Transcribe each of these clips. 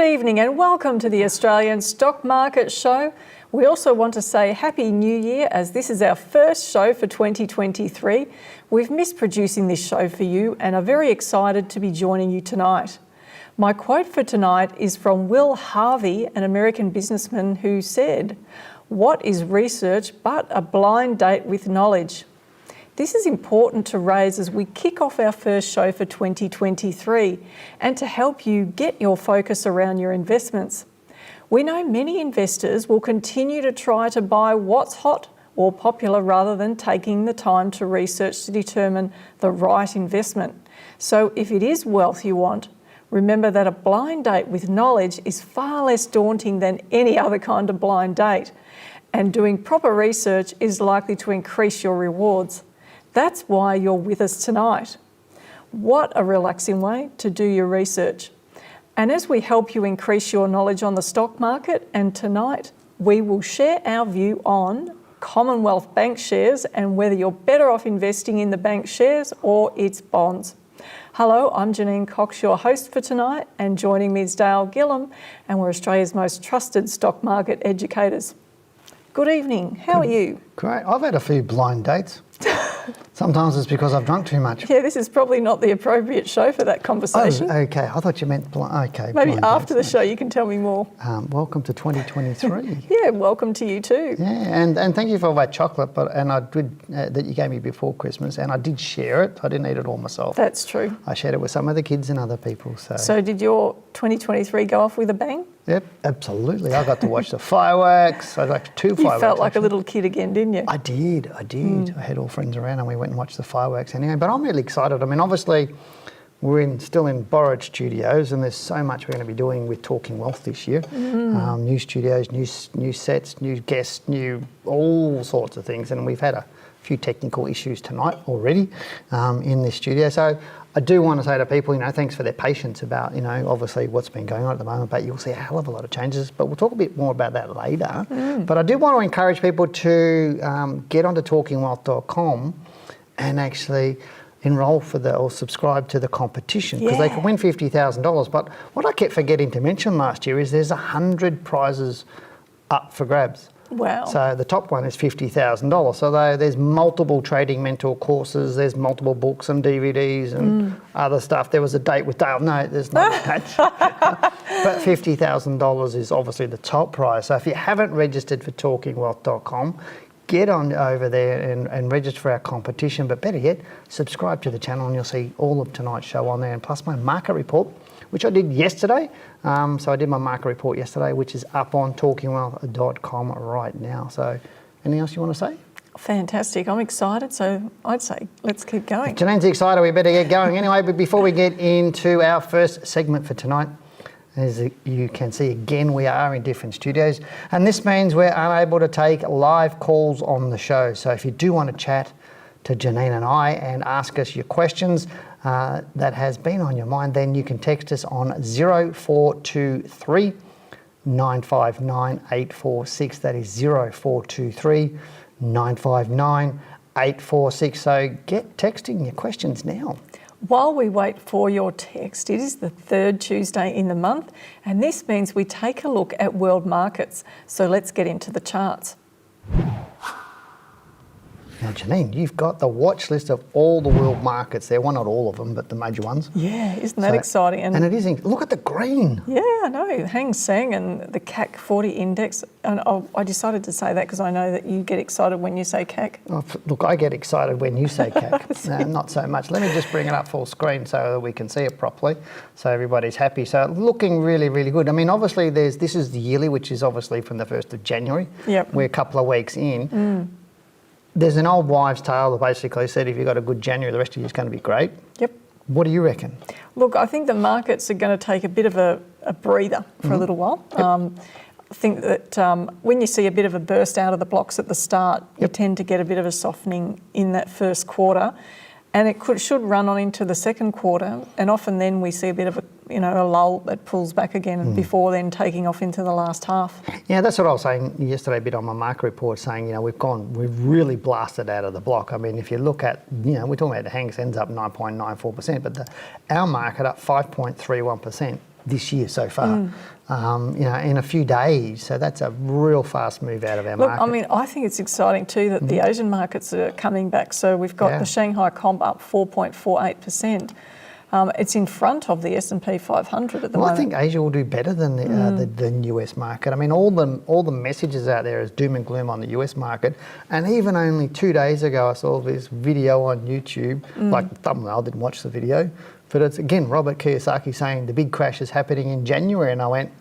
evening and welcome to the Australian Stock Market Show. We also want to say Happy New Year as this is our first show for 2023. We've missed producing this show for you and are very excited to be joining you tonight. My quote for tonight is from Will Harvey, an American businessman who said, "What is research but a blind date with knowledge?" This is important to raise as we kick off our first show for 2023 and to help you get your focus around your investments. We know many investors will continue to try to buy what's hot or popular rather than taking the time to research to determine the right investment. So if it is wealth you want, remember that a blind date with knowledge is far less daunting than any other kind of blind date, and doing proper research is likely to increase your rewards. That's why you're with us tonight. What a relaxing way to do your research. And as we help you increase your knowledge on the stock market, and tonight we will share our view on Commonwealth Bank shares and whether you're better off investing in the bank shares or its bonds. Hello, I'm Janine Cox, your host for tonight, and joining me is Dale Gillham, and we're Australia's most trusted stock market educators. Good evening, how are you? Great, I've had a few blind dates. Sometimes it's because I've drunk too much. Yeah, this is probably not the appropriate show for that conversation. Oh, okay. I thought you meant blind. Okay. Maybe blind after dates. the show you can tell me more. Welcome to 2023. Yeah, welcome to you too. Yeah, and thank you for all that chocolate. And I did that you gave me before Christmas, and I did share it. I didn't eat it all myself. That's true. I shared it with some of the kids and other people. So did your 2023 go off with a bang? Yep, absolutely. I got to watch the fireworks. I got two fireworks. You felt like actually. a little kid again, didn't you? I did. I had all friends around and we went and watched the fireworks anyway. But I'm really excited. I mean, obviously, we're still in borrowed studios and there's so much we're going to be doing with Talking Wealth this year. New studios, new sets, new guests, new all sorts of things. And we've had a few technical issues tonight already in this studio. So I do want to say to people, thanks for their patience about, obviously what's been going on at the moment, but you'll see a hell of a lot of changes, but we'll talk a bit more about that later. But I do want to encourage people to get onto talkingwealth.com and actually enroll or subscribe to the competition because they can win $50,000. But what I kept forgetting to mention last year is there's 100 prizes up for grabs. Wow. So the top one is $50,000. So there's multiple trading mentor courses, there's multiple books and DVDs and other stuff. There was a date with Dale. No, there's not that. But $50,000 is obviously the top prize. So if you haven't registered for talkingwealth.com, get on over there and register for our competition. But better yet, subscribe to the channel and you'll see all of tonight's show on there, and plus my market report, which I did yesterday. So I did my market report yesterday, which is up on talkingwealth.com right now. So anything else you want to say? Fantastic. I'm excited. So I'd say let's keep going. If Janine's excited, we better get going. Anyway, but before we get into our first segment for tonight, as you can see, again, we are in different studios. And this means we're unable to take live calls on the show. So if you do want to chat to Janine and I and ask us your questions that has been on your mind, then you can text us on 0423 959 846. That is 0423 959 846. So get texting your questions now. While we wait for your text, it is the third Tuesday in the month, and this means we take a look at world markets. So let's get into the charts. Now, Janine, you've got the watch list of all the world markets there. Well, not all of them, but the major ones. Yeah, isn't that exciting? And it is. Look at the green. Yeah, I know. Hang Seng and the CAC 40 index. And I decided to say that because I know that you get excited when you say CAC. Oh, look, I get excited when you say CAC. Not so much. Let me just bring it up full screen so that we can see it properly, so everybody's happy. So looking really, really good. I mean, obviously, this is the yearly, which is obviously from the 1st of January. Yep. We're a couple of weeks in. There's an old wives' tale that basically said if you've got a good January, the rest of the year's going to be great. Yep. What do you reckon? Look, I think the markets are going to take a bit of a breather for a little while. Yep. I think that when you see a bit of a burst out of the blocks at the start, you tend to get a bit of a softening in that first quarter. And it should run on into the second quarter, and often then we see a bit of a lull that pulls back again before then taking off into the last half. Yeah, that's what I was saying yesterday a bit on my market report, saying we've really blasted out of the block. I mean, if you look at we're talking about the Hang Seng's up 9.94%, but our market up 5.31%. this year so far. In a few days. So that's a real fast move out of our market. I mean, I think it's exciting too that the Asian markets are coming back. So we've got the Shanghai Comp up 4.48%. It's in front of the S&P 500 at the moment. I think Asia will do better than the US market. I mean, all the messages out there is doom and gloom on the US market. And even only 2 days ago, I saw this video on YouTube, like the thumbnail, didn't watch the video, but it's again Robert Kiyosaki saying the big crash is happening in January, and I went,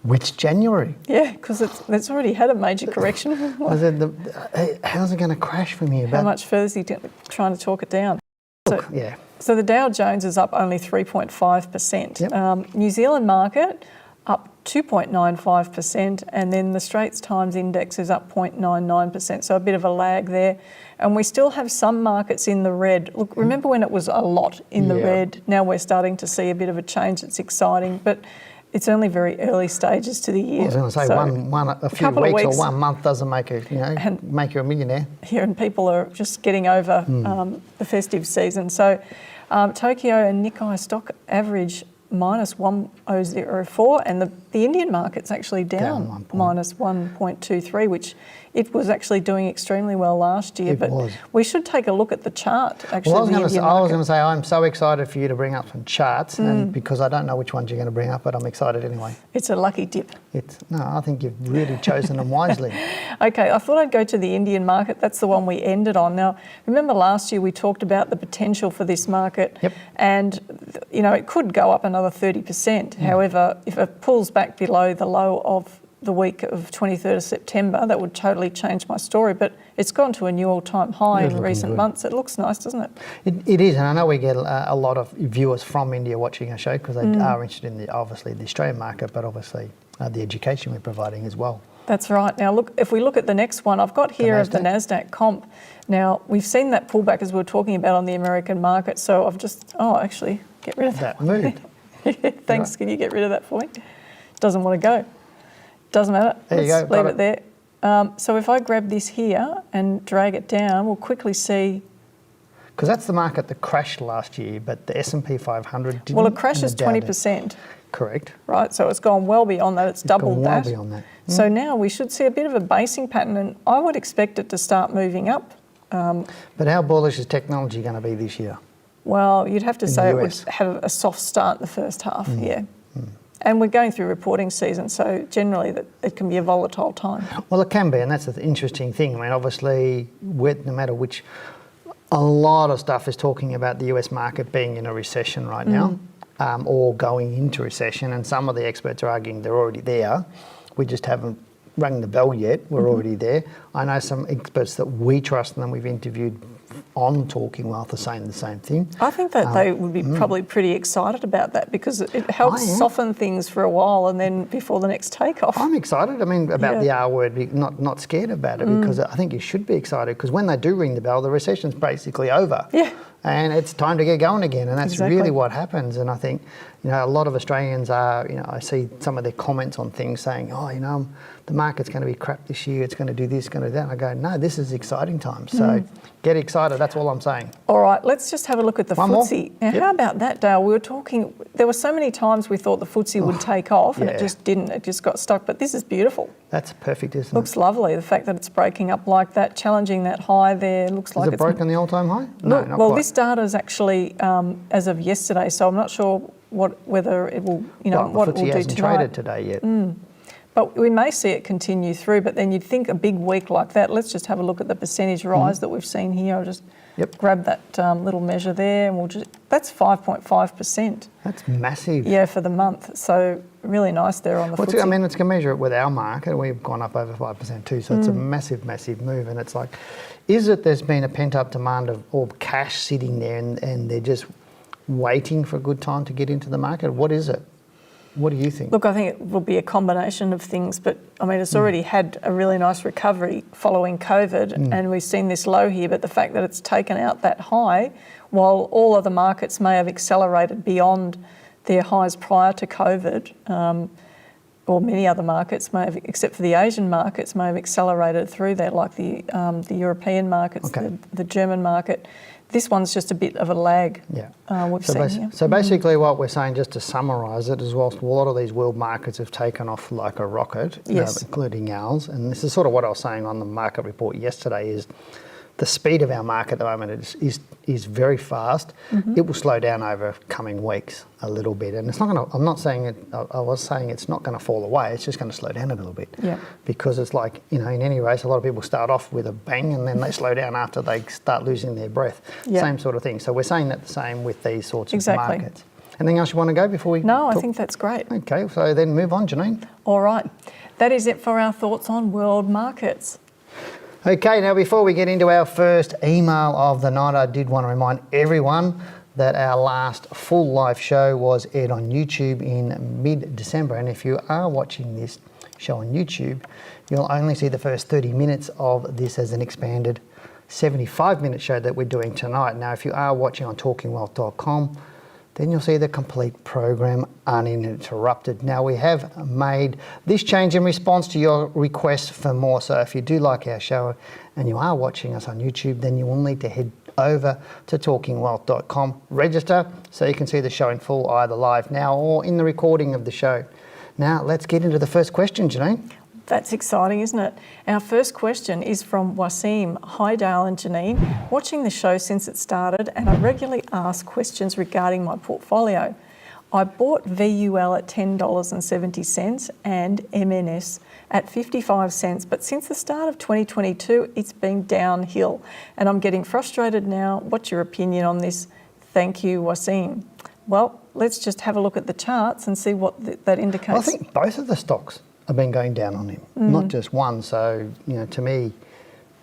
which January? Yeah, because it's already had a major correction. I said, how's it going to crash from here? How much further is he trying to talk it down? Look, yeah. So the Dow Jones is up only 3.5%. Yep. New Zealand market up 2.95%, and then the Straits Times Index is up 0.99%, so a bit of a lag there. And we still have some markets in the red. Look, remember when it was a lot in the red? Now we're starting to see a bit of a change. It's exciting, but it's only very early stages to the year. I was going to say, so a few weeks or 1 month doesn't make you a millionaire. Yeah, and people are just getting over the festive season. So Tokyo and Nikkei stock average minus 1.004, and the Indian market's actually down minus 1.23, which it was actually doing extremely well last year. But we should take a look at the chart, actually. Well, I was going to say, I'm so excited for you to bring up some charts, and because I don't know which ones you're going to bring up, but I'm excited anyway. It's a lucky dip. I think you've really chosen them wisely. Okay, I thought I'd go to the Indian market. That's the one we ended on. Now, remember last year we talked about the potential for this market, and it could go up another 30%. However, if it pulls back below the low of the week of 23rd of September, that would totally change my story. But it's gone to a new all-time high in recent months. It looks nice, doesn't it? It is, and I know we get a lot of viewers from India watching our show because they are interested in the Australian market, but obviously the education we're providing as well. That's right. Now, look, if we look at the next one, I've got here of the NASDAQ comp. Now, we've seen that pullback as we were talking about on the American market, so I've just, actually, get rid of that. Move. Thanks. Can you get rid of that for me? Doesn't want to go. Doesn't matter. There you go. Leave it there. So if I grab this here and drag it down, we'll quickly see. Because that's the market that crashed last year, but the S&P 500 didn't. Well, it crashes 20%. Correct. Right, so it's gone well beyond that. It's doubled that. Well beyond that. So now we should see a bit of a basing pattern, and I would expect it to start moving up. But how bullish is technology going to be this year? Well, you'd have to say it would have a soft start in the first half, And we're going through reporting season, so generally it can be a volatile time. Well, it can be, and that's the interesting thing. I mean, obviously, no matter which, a lot of stuff is talking about the US market being in a recession right now, or going into recession, and some of the experts are arguing they're already there. We just haven't rung the bell yet. We're already there. I know some experts that we trust and we've interviewed on Talking Wealth are saying the same thing. I think that they would be probably pretty excited about that because it helps soften things for a while and then before the next takeoff. I'm excited. I mean, about the R word, not scared about it because I think you should be excited because when they do ring the bell, the recession's basically over. Yeah. And it's time to get going again, and that's really what happens. And I think, a lot of Australians are, I see some of their comments on things saying, the market's going to be crap this year, it's going to do this, going to do that. And I go, no, this is exciting times. So get excited, that's all I'm saying. All right, let's just have a look at the FTSE. Now, how about that, Dale? We were talking, there were so many times we thought the FTSE would take off and it just didn't, it just got stuck. But this is beautiful. That's perfect, isn't it? Looks lovely, the fact that it's breaking up like that, challenging that high there, looks like it's broken the all-time high? No, not quite. This data is actually as of yesterday, so I'm not sure whether it will, what it will do tonight. The FTSE hasn't traded today yet. But we may see it continue through, but then you'd think a big week like that, let's just have a look at the percentage rise that we've seen here. I'll just grab that little measure there and that's 5.5%. That's massive. Yeah, for the month. So really nice there on the FTSE. I mean, it's going to measure it with our market. We've gone up over 5% too, so it's a massive, massive move. And it's like, is it there's been a pent-up demand of cash sitting there and they're just waiting for a good time to get into the market? What is it? What do you think? Look, I think it will be a combination of things, but I mean, it's already had a really nice recovery following COVID, and we've seen this low here, but the fact that it's taken out that high, while all other markets may have accelerated beyond their highs prior to COVID, or many other markets may have, except for the Asian markets, may have accelerated through there, like the European markets, the German market. This one's just a bit of a lag. We've seen here. So basically what we're saying, just to summarise it, is whilst a lot of these world markets have taken off like a rocket, including ours, and this is sort of what I was saying on the market report yesterday, is the speed of our market at the moment is very fast. It will slow down over coming weeks a little bit, and it's not going to. I'm not saying it. I was saying it's not going to fall away. It's just going to slow down a little bit. Because it's like, you know, in any race, a lot of people start off with a bang and then they slow down after they start losing their breath. Same sort of thing. So we're saying that the same with these sorts of markets. Anything else you want to go before we? No, I think that's great. Okay, so then move on, Janine. All right, that is it for our thoughts on world markets. Okay, now before we get into our first email of the night, I did want to remind everyone that our last full live show was aired on YouTube in mid-December. And if you are watching this show on YouTube, you'll only see the first 30 minutes of this as an expanded 75-minute show that we're doing tonight. Now, if you are watching on talkingwealth.com, then you'll see the complete program uninterrupted. Now, we have made this change in response to your request for more. So if you do like our show and you are watching us on YouTube, then you will need to head over to talkingwealth.com, register so you can see the show in full, either live now or in the recording of the show. Now, let's get into the first question, Janine. That's exciting, isn't it? Our first question is from Wasim. Hi, Dale and Janine. Watching the show since it started, and I regularly ask questions regarding my portfolio. I bought VUL at $10.70 and MNS at 55 cents, but since the start of 2022, it's been downhill, and I'm getting frustrated now. What's your opinion on this? Thank you, Wasim. Well, let's just have a look at the charts and see what that indicates. Well, I think both of the stocks have been going down on him, not just one. So, you know, to me,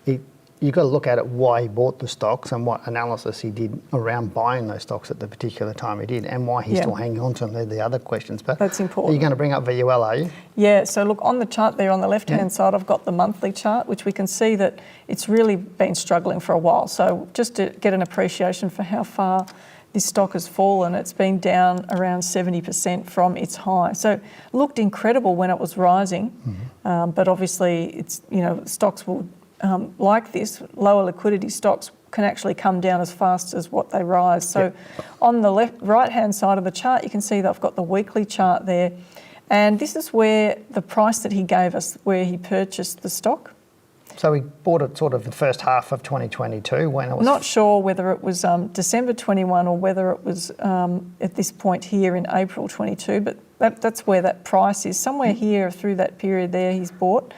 you've got to look at it, why he bought the stocks and what analysis he did around buying those stocks at the particular time he did, and why he's still hanging on to them. They're the other questions. But that's important. Are you going to bring up VUL, are you? Yeah, so look, on the chart there on the left-hand side, I've got the monthly chart, which we can see that it's really been struggling for a while. So just to get an appreciation for how far this stock has fallen, it's been down around 70% from its high. So it looked incredible when it was rising, but obviously it's, you know, stocks will, like this, lower liquidity stocks can actually come down as fast as what they rise. So on the right-hand side of the chart, you can see that I've got the weekly chart there, and this is where the price that he gave us, where he purchased the stock. So we bought it sort of the first half of 2022 when it was... Not sure whether it was December 21 or whether it was at this point here in April 22, but that's where that price is. Somewhere here through that period there he's bought,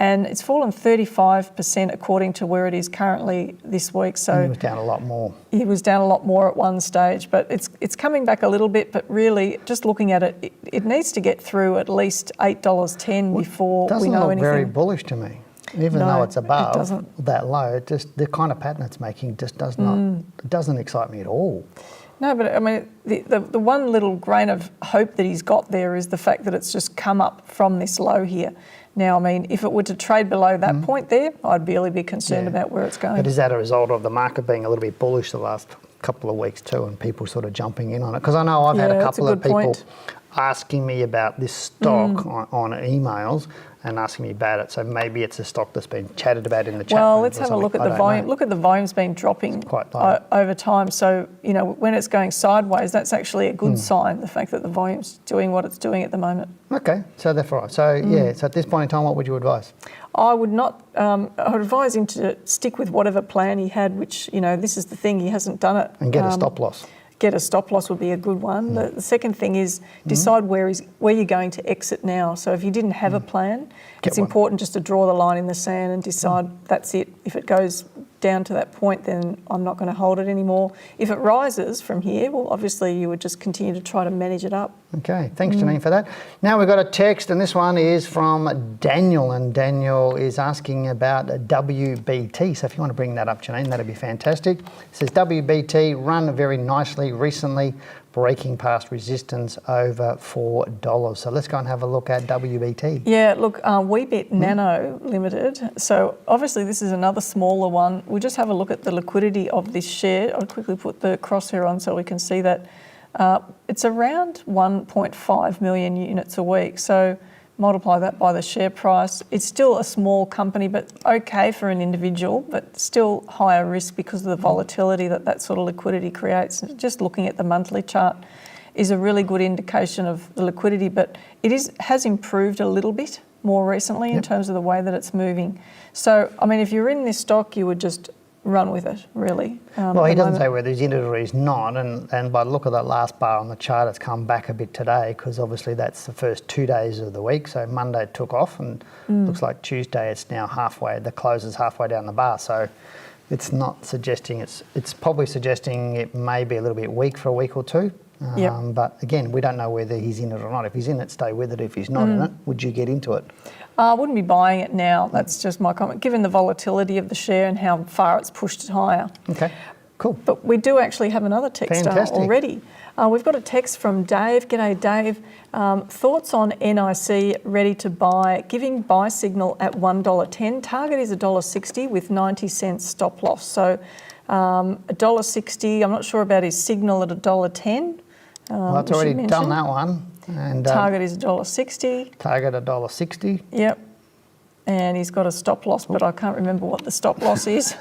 and it's fallen 35% according to where it is currently this week. So and he was down a lot more. He was down a lot more at one stage, but it's coming back a little bit, but really just looking at it, it needs to get through at least $8.10 before we know anything. Doesn't look very bullish to me. Even though it's above that low, it just, the kind of pattern it's making just does not, it doesn't excite me at all. No, but I mean, the one little grain of hope that he's got there is the fact that it's just come up from this low here. Now, I mean, if it were to trade below that point there, I'd really be concerned about where it's going. But is that a result of the market being a little bit bullish the last couple of weeks too, and people sort of jumping in on it? Because I know I've had a couple of people asking me about this stock on emails and asking me about it. So maybe it's a stock that's been chatted about in the chat. Well, let's have a look at the volume. Look at the volume's been dropping over time. So, you know, when it's going sideways, that's actually a good sign, the fact that the volume's doing what it's doing at the moment. Okay, so therefore, so at this point in time, what would you advise? I would not, I would advise him to stick with whatever plan he had, which, you know, this is the thing, he hasn't done it. And get a stop loss. Get a stop loss would be a good one. The second thing is decide where you're going to exit now. So if you didn't have a plan, it's important just to draw the line in the sand and decide that's it. If it goes down to that point, then I'm not going to hold it anymore. If it rises from here, well, obviously you would just continue to try to manage it up. Okay, thanks Janine for that. Now we've got a text, and this one is from Daniel, and Daniel is asking about WBT. So if you want to bring that up, Janine, that'd be fantastic. It says WBT run very nicely recently, breaking past resistance over $4. So let's go and have a look at WBT. Yeah, look, Weebit Nano Limited. So obviously this is another smaller one. We'll just have a look at the liquidity of this share. I'll quickly put the crosshair on so we can see that. It's around 1.5 million units a week. So multiply that by the share price. It's still a small company, but okay for an individual, but still higher risk because of the volatility that sort of liquidity creates. Just looking at the monthly chart is a really good indication of the liquidity, but has improved a little bit more recently in terms of the way that it's moving. So, I mean, if you're in this stock, you would just run with it, really. Well, he doesn't say whether he's in it or he's not, and by the look of that last bar on the chart, it's come back a bit today because obviously that's the first 2 days of the week. So Monday it took off, and looks like Tuesday it's now halfway. The close is halfway down the bar, so it's not suggesting it's probably suggesting it may be a little bit weak for a week or two. But again, we don't know whether he's in it or not. If he's in it, stay with it. If he's not in it, would you get into it? I wouldn't be buying it now. That's just my comment, given the volatility of the share and how far it's pushed it higher. Okay, cool. But we do actually have another text already. We've got a text from Dave. G'day, Dave. Thoughts on NIC ready to buy, giving buy signal at $1.10. Target is $1.60 with 90 cents stop loss. So $1.60, I'm not sure about his signal at $1.10. Well, it's already done that one. And target is $1.60. Target $1.60. Yep. And he's got a stop loss, but I can't remember what the stop loss is.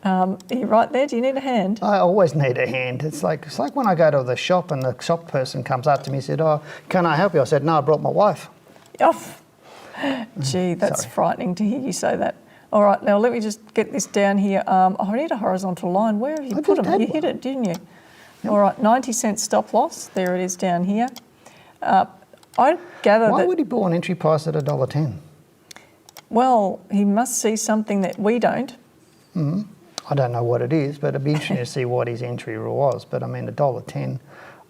Are you right there? Do you need a hand? I always need a hand. It's like when I go to the shop and the shop person comes up to me and said, "Oh, can I help you?" I said, "No, I brought my wife." Oh, gee, that's frightening to hear you say that. All right, now let me just get this down here. I need a horizontal line. Where have you put them? You hit it, didn't you? Yep. All right, 90 cent stop loss. There it is down here. I gather Why would he buy an entry price at $1.10? Well, he must see something that we don't. I don't know what it is, but it'd be interesting to see what his entry was. But I mean, $1.10,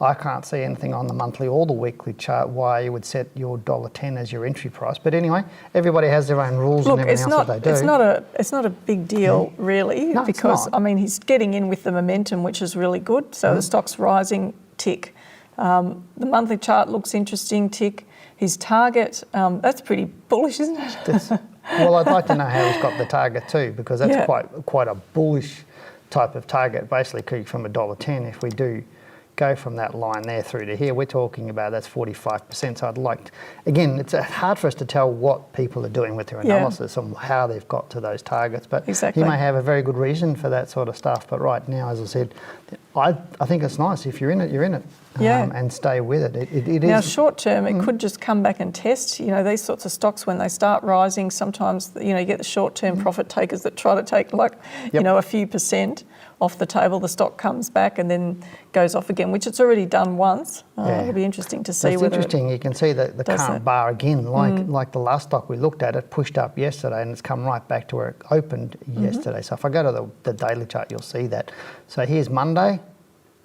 I can't see anything on the monthly or the weekly chart why you would set your $1.10 as your entry price. But anyway, everybody has their own rules and everything else that they do. It's not a big deal, really, because I mean he's getting in with the momentum, which is really good. So the stock's rising, tick. The monthly chart looks interesting, tick. His target, that's pretty bullish, isn't it? Well, I'd like to know how he's got the target too, because that's quite a bullish type of target, basically from $1.10. If we do go from that line there through to here, we're talking about that's 45%. So I'd like, again, it's hard for us to tell what people are doing with their analysis and how they've got to those targets. But he may have a very good reason for that sort of stuff. But right now, as I said, I think it's nice. If you're in it, you're in it. And stay with it. It now, is. short term, it could just come back and test. You know, these sorts of stocks, when they start rising, sometimes, you know, you get the short term profit takers that try to take you know, a few percent off the table. The stock comes back and then goes off again, which it's already done once. It'll be interesting to see whether interesting. You can see the current bar again, like the last stock we looked at, it pushed up yesterday and it's come right back to where it opened yesterday. So if I go to the daily chart, you'll see that. So here's Monday.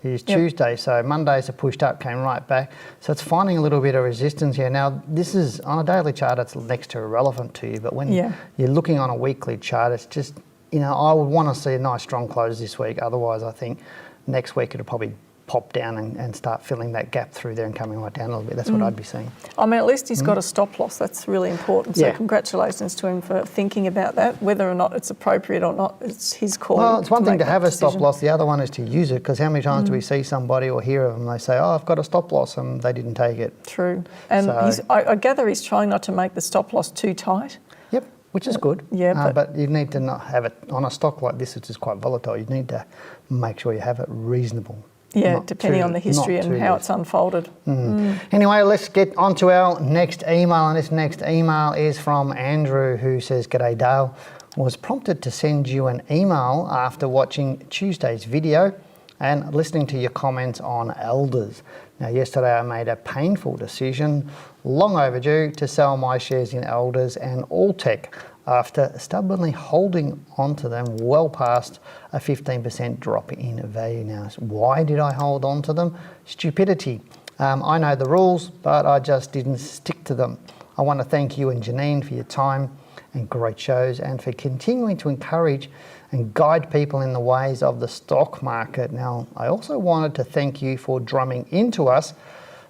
Here's Tuesday, so Mondays are pushed up, came right back. So it's finding a little bit of resistance here. Now, this is, on a daily chart, it's next to irrelevant to you, but when you're looking on a weekly chart, it's just, you know, I would want to see a nice strong close this week. Otherwise, I think next week it'll probably pop down and start filling that gap through there and coming right down a little bit. That's what I'd be seeing. I mean, at least he's got a stop loss. That's really important. So congratulations to him for thinking about that. Whether or not it's appropriate or not, it's his call. Well, it's one thing to have a stop loss. The other one is to use it, because how many times do we see somebody or hear of them, they say, oh, I've got a stop loss, and they didn't take it. True. And I gather he's trying not to make the stop loss too tight. Yep, which is good. Yeah, but you need to not have it on a stock like this, which is quite volatile. You need to make sure you have it reasonable. Yeah, depending on the history and how it's unfolded. Anyway, let's get on to our next email. And this next email is from Andrew, who says, G'day Dale. Was prompted to send you an email after watching Tuesday's video and listening to your comments on Elders. Now, yesterday I made a painful decision, long overdue, to sell my shares in Elders and Alltech after stubbornly holding onto them well past a 15% drop in value. Now, why did I hold on to them? Stupidity. I know the rules, but I just didn't stick to them. I want to thank you and Janine for your time and great shows, and for continuing to encourage and guide people in the ways of the stock market. Now, I also wanted to thank you for drumming into us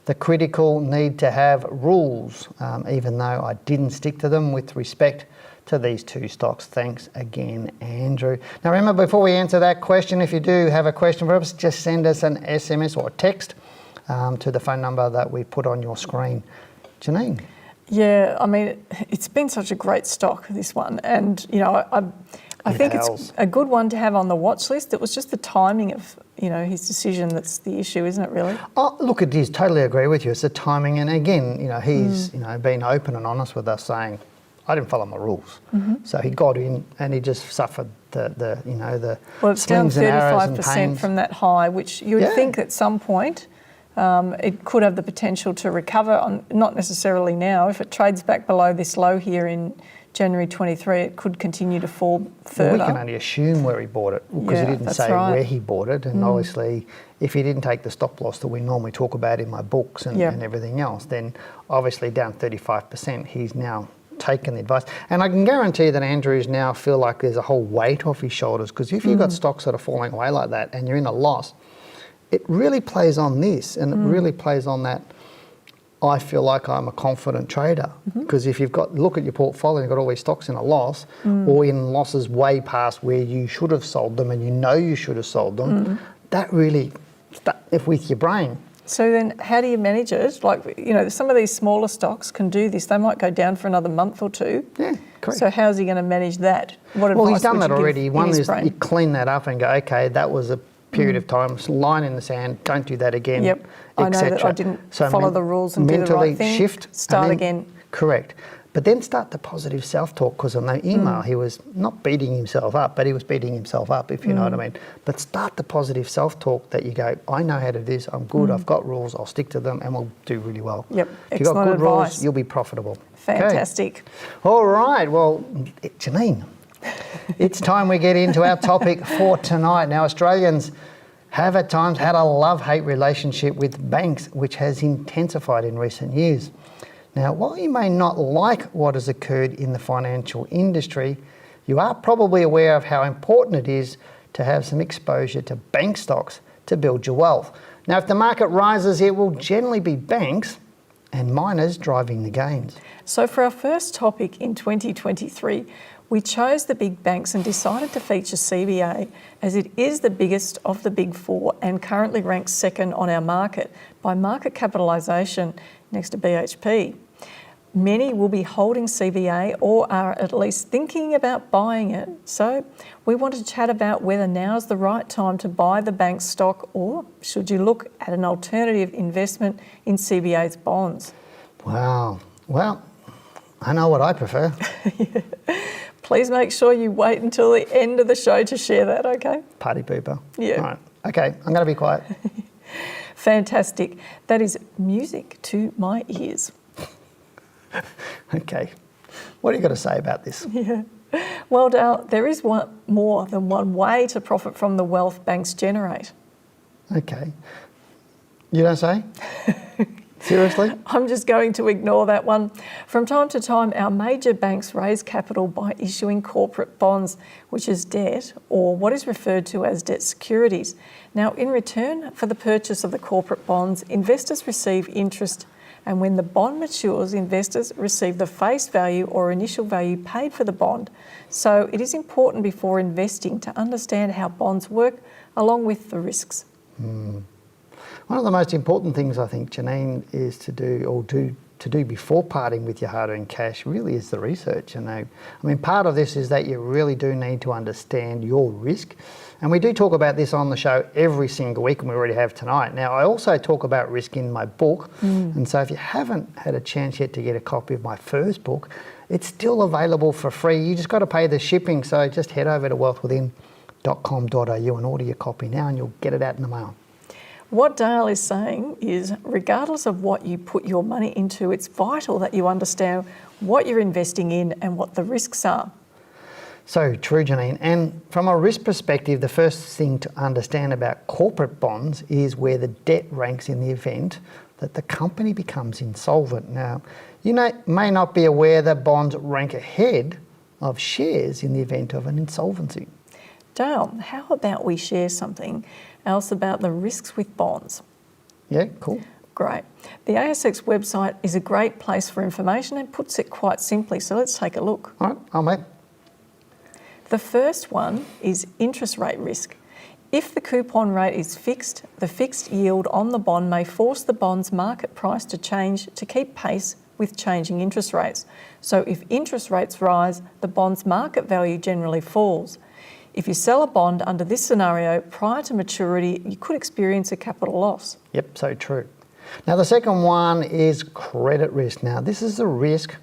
the critical need to have rules, even though I didn't stick to them, with respect to these two stocks. Thanks again, Andrew. Now remember, before we answer that question, if you do have a question for us, just send us an SMS or a text to the phone number that we put on your screen. Janine? Yeah, I mean, it's been such a great stock, this one. And, you know, I think it's a good one to have on the watch list. It was just the timing of, you know, his decision that's the issue, isn't it, really? Oh, look, it is. Totally agree with you. It's the timing. And again, you know, he's, you know, been open and honest with us saying, I didn't follow my rules. So he got in and he just suffered the you know, the Well, it's down slings and arrows and 35% pains. from that high, which you would think at some point it could have the potential to recover, not necessarily now. If it trades back below this low here in January 23, it could continue to fall further. Well, we can only assume where he bought it because he didn't say where he bought it. And obviously, if he didn't take the stop loss that we normally talk about in my books and everything else, then obviously down 35%, he's now taken the advice. And I can guarantee that Andrews now feel like there's a whole weight off his shoulders, because if you've got stocks that are falling away like that and you're in a loss, it really plays on this, and it really plays on that I feel like I'm a confident trader. Because if you've got, look at your portfolio, you've got all these stocks in a loss or in losses way past where you should have sold them and you know you should have sold them, that really, if with your brain. So then how do you manage it? Like, you know, some of these smaller stocks can do this. They might go down for another month or two. Yeah, correct. So how's he going to manage that? What Well, advice he's done would that you give already. in One his is brain? you clean that up and go, okay, that was a period of time, line in the sand, don't do that again, Yep, I know that I didn't follow the rules and do the right thing. Shift, start then, again. Correct. But then start the positive self-talk, because on the email he was not beating himself up, but he was beating himself up, if you know what I mean. But start the positive self-talk that you go, I know how to do this, I'm good, I've got rules, I'll stick to them and we'll do really well. Yep, If you've got excellent good advice. rules, you'll be profitable. Fantastic. Okay. All right, well, Janine, it's time we get into our topic for tonight. Now, Australians have at times had a love-hate relationship with banks, which has intensified in recent years. Now, while you may not like what has occurred in the financial industry, you are probably aware of how important it is to have some exposure to bank stocks to build your wealth. Now, if the market rises, it will generally be banks and miners driving the gains. So for our first topic in 2023, we chose the big banks and decided to feature CBA as it is the biggest of the big four and currently ranks second on our market by market capitalisation next to BHP. Many will be holding CBA or are at least thinking about buying it. So we want to chat about whether now is the right time to buy the bank stock, or should you look at an alternative investment in CBA's bonds. Wow. Well, I know what I prefer. Please make sure you wait until the end of the show to share that, okay? Party pooper. Yeah. All right. Okay, I'm going to be quiet. Fantastic. That is music to my ears. Okay. What do you got to say about this? Yeah. Well, Dale, there is more than one way to profit from the wealth banks generate. Okay. You don't say? Seriously? I'm just going to ignore that one. From time to time, our major banks raise capital by issuing corporate bonds, which is debt, or what is referred to as debt securities. Now, in return for the purchase of the corporate bonds, investors receive interest, and when the bond matures, investors receive the face value or initial value paid for the bond. So it is important before investing to understand how bonds work along with the risks. One of the most important things I think, Janine, is to do before parting with your hard-earned cash really is the research. And I mean, part of this is that you really do need to understand your risk. And we do talk about this on the show every single week, and we already have tonight. Now, I also talk about risk in my book. And so if you haven't had a chance yet to get a copy of my first book, it's still available for free. You just got to pay the shipping. So just head over to wealthwithin.com.au and order your copy now, and you'll get it out in the mail. What Dale is saying is, regardless of what you put your money into, it's vital that you understand what you're investing in and what the risks are. So true, Janine. And from a risk perspective, the first thing to understand about corporate bonds is where the debt ranks in the event that the company becomes insolvent. Now, you may not be aware that bonds rank ahead of shares in the event of an insolvency. Dale, how about we share something else about the risks with bonds? Yeah, cool. Great. The ASX website is a great place for information and puts it quite simply, so let's take a look. All right, I'll make. The first one is interest rate risk. If the coupon rate is fixed, the fixed yield on the bond may force the bond's market price to change to keep pace with changing interest rates. So if interest rates rise, the bond's market value generally falls. If you sell a bond under this scenario prior to maturity, you could experience a capital loss. Yep, so true. Now the second one is credit risk. Now this is the risk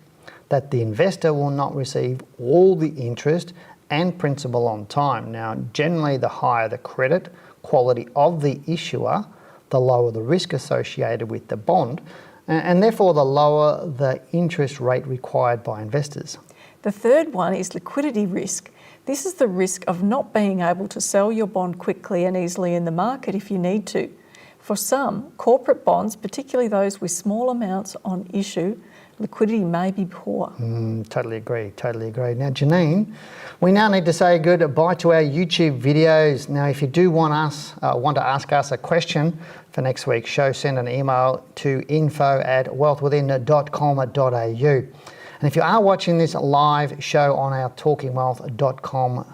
that the investor will not receive all the interest and principal on time. Now generally the higher the credit quality of the issuer, the lower the risk associated with the bond, and therefore the lower the interest rate required by investors. The third one is liquidity risk. This is the risk of not being able to sell your bond quickly and easily in the market if you need to. For some, corporate bonds, particularly those with small amounts on issue, liquidity may be poor. Totally agree. Now, Janine, we now need to say goodbye to our YouTube videos. Now, if you do want to ask us a question for next week's show, send an email to info@wealthwithin.com.au. And if you are watching this live show on our talkingwealth.com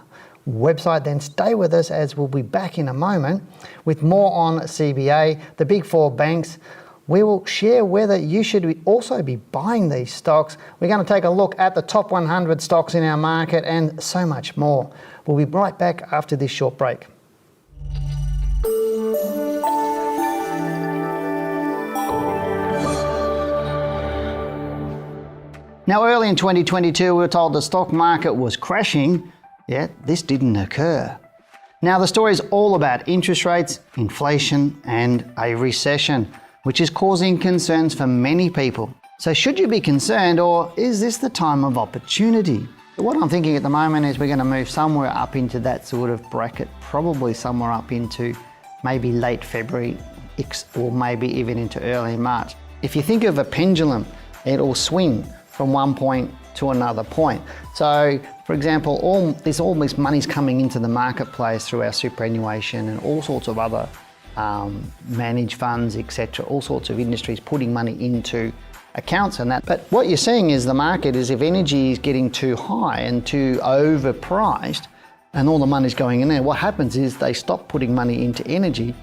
website, then stay with us as we'll be back in a moment with more on CBA, the big four banks. We will share whether you should also be buying these stocks. We're going to take a look at the top 100 stocks in our market and so much more. We'll be right back after this short break. Now, early in 2022, we were told the stock market was crashing, yet this didn't occur. Now, the story is all about interest rates, inflation, and a recession, which is causing concerns for many people. So should you be concerned, or is this the time of opportunity? What I'm thinking at the moment is we're going to move somewhere up into that sort of bracket, probably somewhere up into maybe late February or maybe even into early March. If you think of a pendulum, it'll swing from one point to another point. So, for example, all this money's coming into the marketplace through our superannuation and all sorts of other managed funds, etc., all sorts of industries putting money into accounts and that. But what you're seeing is the market is if energy is getting too high and too overpriced and all the money's going in there, what happens is they stop putting money into energy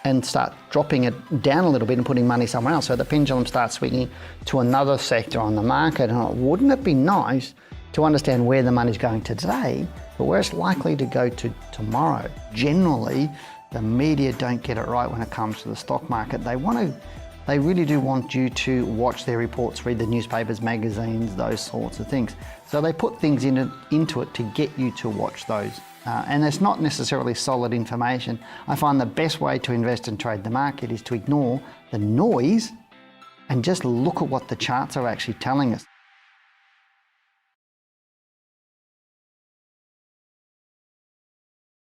and start dropping it down a little bit and putting money somewhere else. So the pendulum starts swinging to another sector on the market. And wouldn't it be nice to understand where the money's going to today, but where it's likely to go to tomorrow? Generally, the media don't get it right when it comes to the stock market. They really do want you to watch their reports, read the newspapers, magazines, those sorts of things. So they put things into it to get you to watch those. And it's not necessarily solid information. I find the best way to invest and trade the market is to ignore the noise and just look at what the charts are actually telling us.